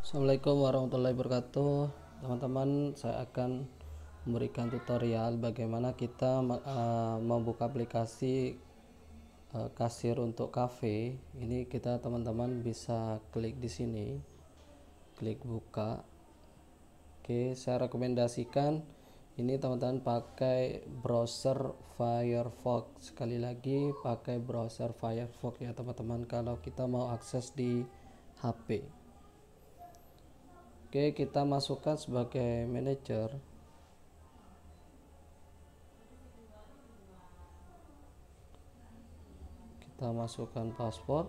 Assalamualaikum warahmatullahi wabarakatuh. Teman-teman, saya akan memberikan tutorial bagaimana kita membuka aplikasi kasir untuk cafe. Ini kita teman-teman bisa klik di sini, klik buka. Oke, saya rekomendasikan ini teman-teman pakai browser Firefox. Sekali lagi pakai browser Firefox ya teman-teman, kalau kita mau akses di HP. Oke, kita masukkan sebagai manajer. Kita masukkan password.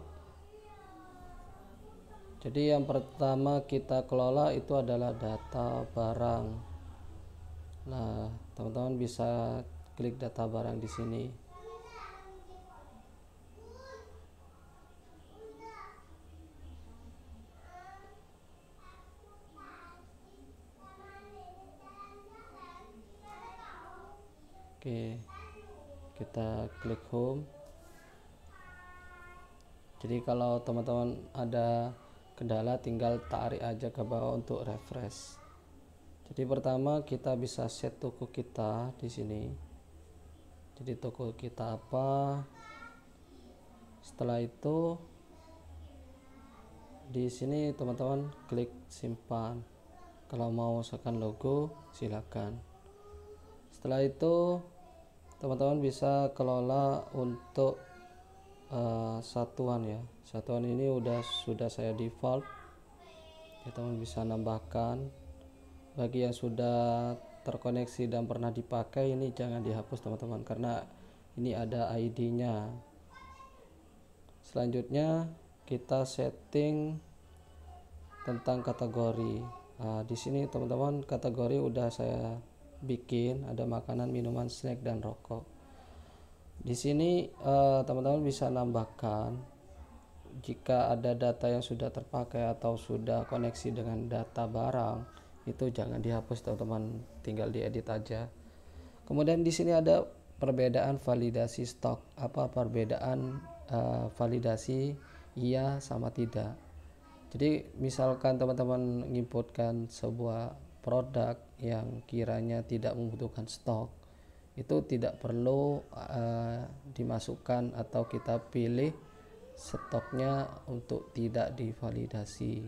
Jadi yang pertama kita kelola itu adalah data barang. Nah, teman-teman bisa klik data barang di sini. Oke, kita klik home. Jadi kalau teman-teman ada kendala tinggal tarik aja ke bawah untuk refresh. Jadi pertama kita bisa set toko kita di sini. Jadi toko kita apa? Setelah itu di sini teman-teman klik simpan. Kalau mau masukkan logo silakan. Setelah itu teman-teman bisa kelola untuk satuan ya. Satuan ini sudah saya default ya, teman bisa nambahkan. Bagi yang sudah terkoneksi dan pernah dipakai ini jangan dihapus teman-teman, karena ini ada ID-nya. Selanjutnya kita setting tentang kategori. Nah, di sini teman-teman kategori udah saya bikin, ada makanan, minuman, snack, dan rokok. Di sini teman-teman bisa nambahkan jika ada data yang sudah terpakai atau sudah koneksi dengan data barang, itu jangan dihapus teman-teman, tinggal diedit aja. Kemudian di sini ada perbedaan validasi stok. Apa perbedaan validasi iya sama tidak? Jadi misalkan teman-teman menginputkan sebuah produk yang kiranya tidak membutuhkan stok, itu tidak perlu dimasukkan atau kita pilih stoknya untuk tidak divalidasi.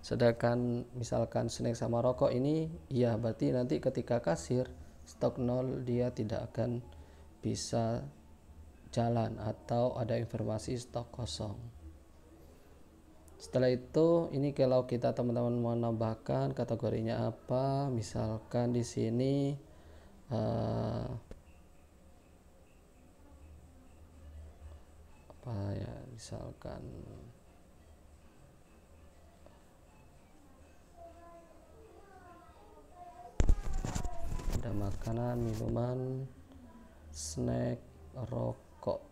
Sedangkan misalkan snack sama rokok ini ya, berarti nanti ketika kasir stok 0 dia tidak akan bisa jalan atau ada informasi stok kosong. Setelah itu ini kalau kita teman-teman mau menambahkan kategorinya apa, misalkan di sini apa ya, misalkan ada makanan, minuman, snack, rokok.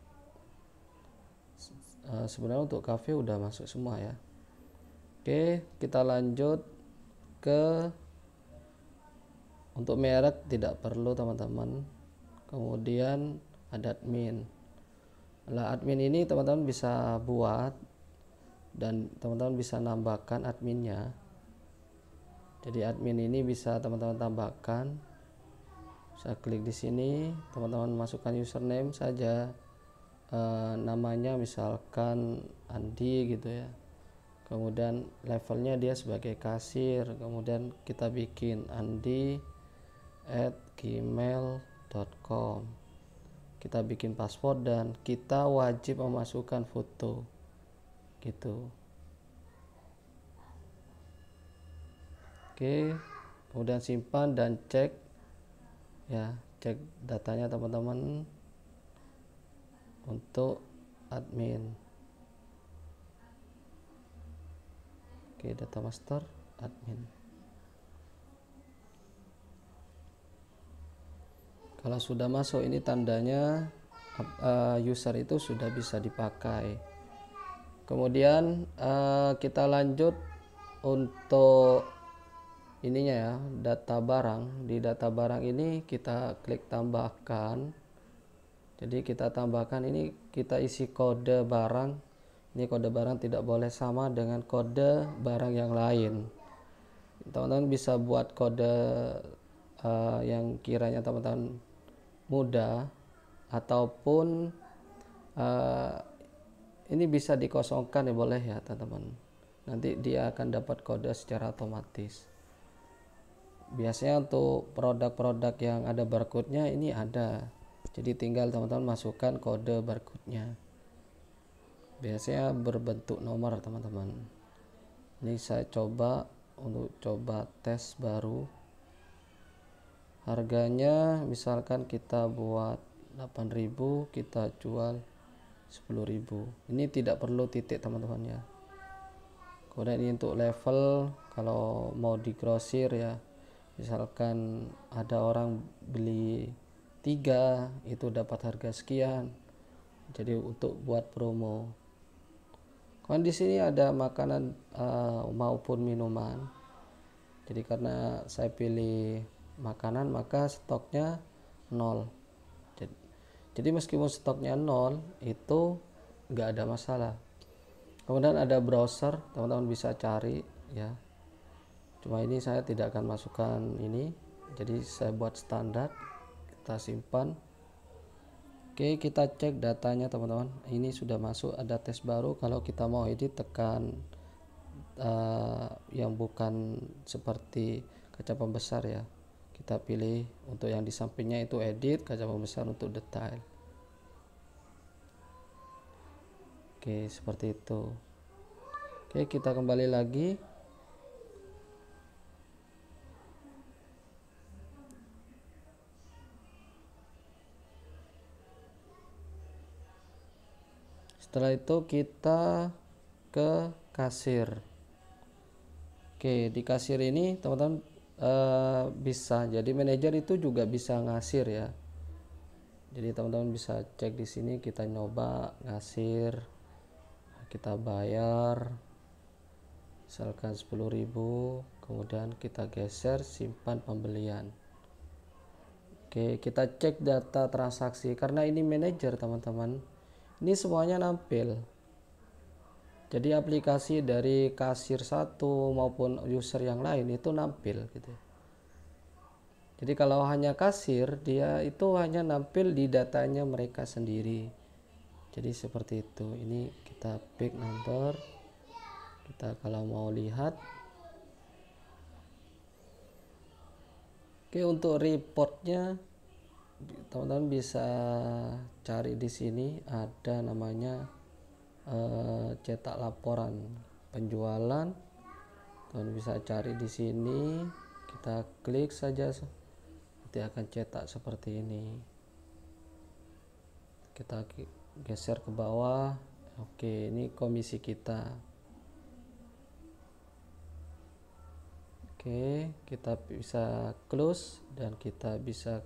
Sebenarnya untuk cafe udah masuk semua ya. Oke, kita lanjut ke untuk merek, tidak perlu teman-teman. Kemudian ada admin. Nah, admin ini teman-teman bisa buat dan teman-teman bisa nambahkan adminnya. Jadi admin ini bisa teman-teman tambahkan. Saya klik di sini, teman-teman masukkan username saja, namanya misalkan Andi gitu ya. Kemudian levelnya dia sebagai kasir, kemudian kita bikin andi@gmail.com. kita bikin password dan kita wajib memasukkan foto gitu. Oke, kemudian simpan dan cek ya, cek datanya teman-teman untuk admin. Oke, data master admin. Kalau sudah masuk ini tandanya user itu sudah bisa dipakai. Kemudian kita lanjut untuk ininya ya, data barang. Di data barang ini kita klik tambahkan. Jadi kita tambahkan ini, kita isi kode barang Ini kode barang tidak boleh sama dengan kode barang yang lain. Teman-teman bisa buat kode yang kiranya teman-teman mudah, ataupun ini bisa dikosongkan ya, boleh ya teman-teman. Nanti dia akan dapat kode secara otomatis. Biasanya untuk produk-produk yang ada barcode-nya ini ada, jadi tinggal teman-teman masukkan kode barcode-nya. Biasanya berbentuk nomor teman-teman. Ini saya coba untuk tes baru. Harganya misalkan kita buat 8.000, kita jual 10.000. Ini tidak perlu titik teman-teman ya. Kemudian ini untuk level, kalau mau digrosir ya, misalkan ada orang beli 3 itu dapat harga sekian, jadi untuk buat promo. Kemudian di sini ada makanan maupun minuman. Jadi karena saya pilih makanan, maka stoknya 0. Jadi meskipun stoknya 0 itu nggak ada masalah. Kemudian ada browser, teman-teman bisa cari ya. Cuma ini saya tidak akan masukkan ini, jadi saya buat standar, kita simpan. Oke, kita cek datanya teman-teman. Ini sudah masuk, ada tes baru. Kalau kita mau edit, tekan yang bukan seperti kaca pembesar ya, kita pilih untuk yang di sampingnya itu edit, kaca pembesar untuk detail. Oke, seperti itu. Oke, kita kembali lagi. Setelah itu kita ke kasir. Oke, di kasir ini teman-teman bisa, jadi manajer itu juga bisa ngasir ya. Jadi teman-teman bisa cek di sini, kita nyoba ngasir, kita bayar misalkan 10.000, kemudian kita geser simpan pembelian. Oke, kita cek data transaksi. Karena ini manajer teman-teman, ini semuanya nampil. Jadi aplikasi dari kasir satu maupun user yang lain itu nampil gitu. Jadi kalau hanya kasir, dia itu hanya nampil di datanya mereka sendiri. Jadi seperti itu. Ini kita pick number. Kita kalau mau lihat. Oke, untuk reportnya teman-teman bisa cari di sini, ada namanya cetak laporan penjualan. Teman bisa cari di sini, kita klik saja, nanti akan cetak seperti ini. Kita geser ke bawah. Oke, ini komisi kita. Oke, kita bisa close dan kita bisa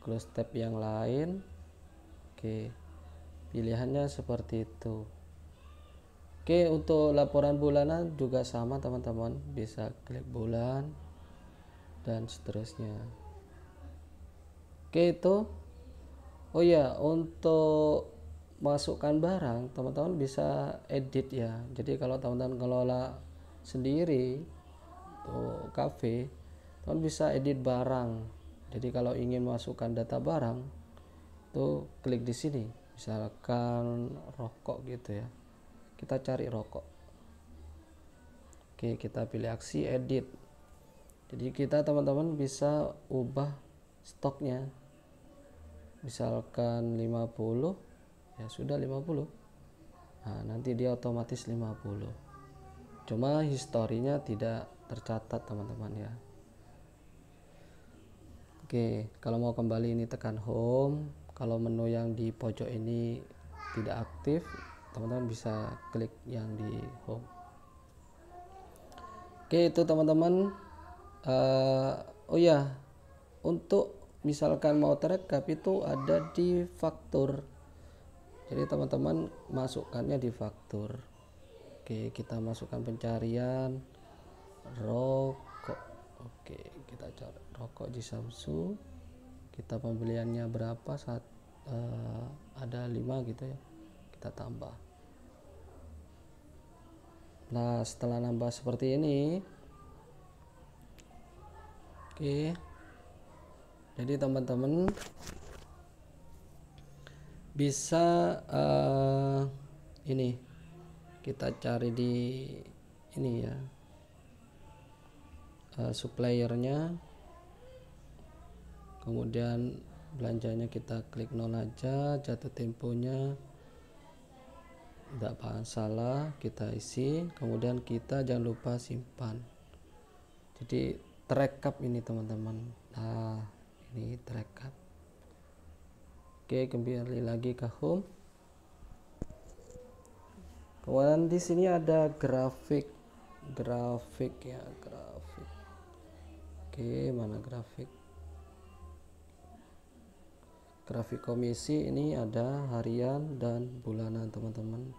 close tab yang lain. Oke, pilihannya seperti itu. Oke, untuk laporan bulanan juga sama teman-teman, bisa klik bulan dan seterusnya. Oke, itu oh ya, untuk masukkan barang teman-teman bisa edit ya. Jadi kalau teman-teman ngelola sendiri untuk cafe, teman bisa edit barang. Jadi kalau ingin masukkan data barang tuh klik di sini, misalkan rokok gitu ya, kita cari rokok. Oke, kita pilih aksi edit. Jadi kita teman-teman bisa ubah stoknya, misalkan 50, ya sudah 50. Nah, nanti dia otomatis 50. Cuma historinya tidak tercatat teman-teman ya. Oke, kalau mau kembali ini tekan home. Kalau menu yang di pojok ini tidak aktif, teman-teman bisa klik yang di home. Oke, itu teman-teman. Oh ya, untuk misalkan mau terekap itu ada di faktur. Jadi teman-teman masukkannya di faktur. Oke, kita masukkan pencarian rokok. Oke, kita cari rokok di Samsu. Kita pembeliannya berapa, saat ada 5 gitu ya, kita tambah. Nah, setelah nambah seperti ini, oke, jadi teman-teman bisa ini kita cari di ini ya, suppliernya, kemudian belanjanya kita klik nol aja, jatuh temponya tidak salah kita isi, kemudian kita jangan lupa simpan. Jadi terekap ini teman-teman. Nah, ini terekap. Oke, kembali lagi ke home. Kemudian di sini ada grafik ya, grafik. Oke, mana grafik? Grafik komisi ini ada harian dan bulanan teman-teman.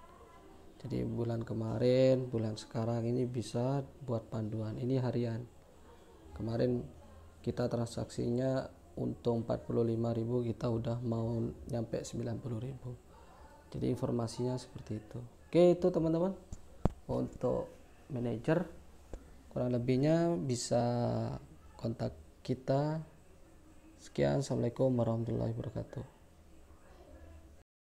Jadi bulan kemarin, bulan sekarang ini bisa buat panduan. Ini harian. Kemarin kita transaksinya untung 45.000, kita udah mau nyampe 90.000. Jadi informasinya seperti itu. Oke, itu teman-teman untuk manajer. Kurang lebihnya bisa kontak kita. Sekian, assalamualaikum warahmatullahi wabarakatuh.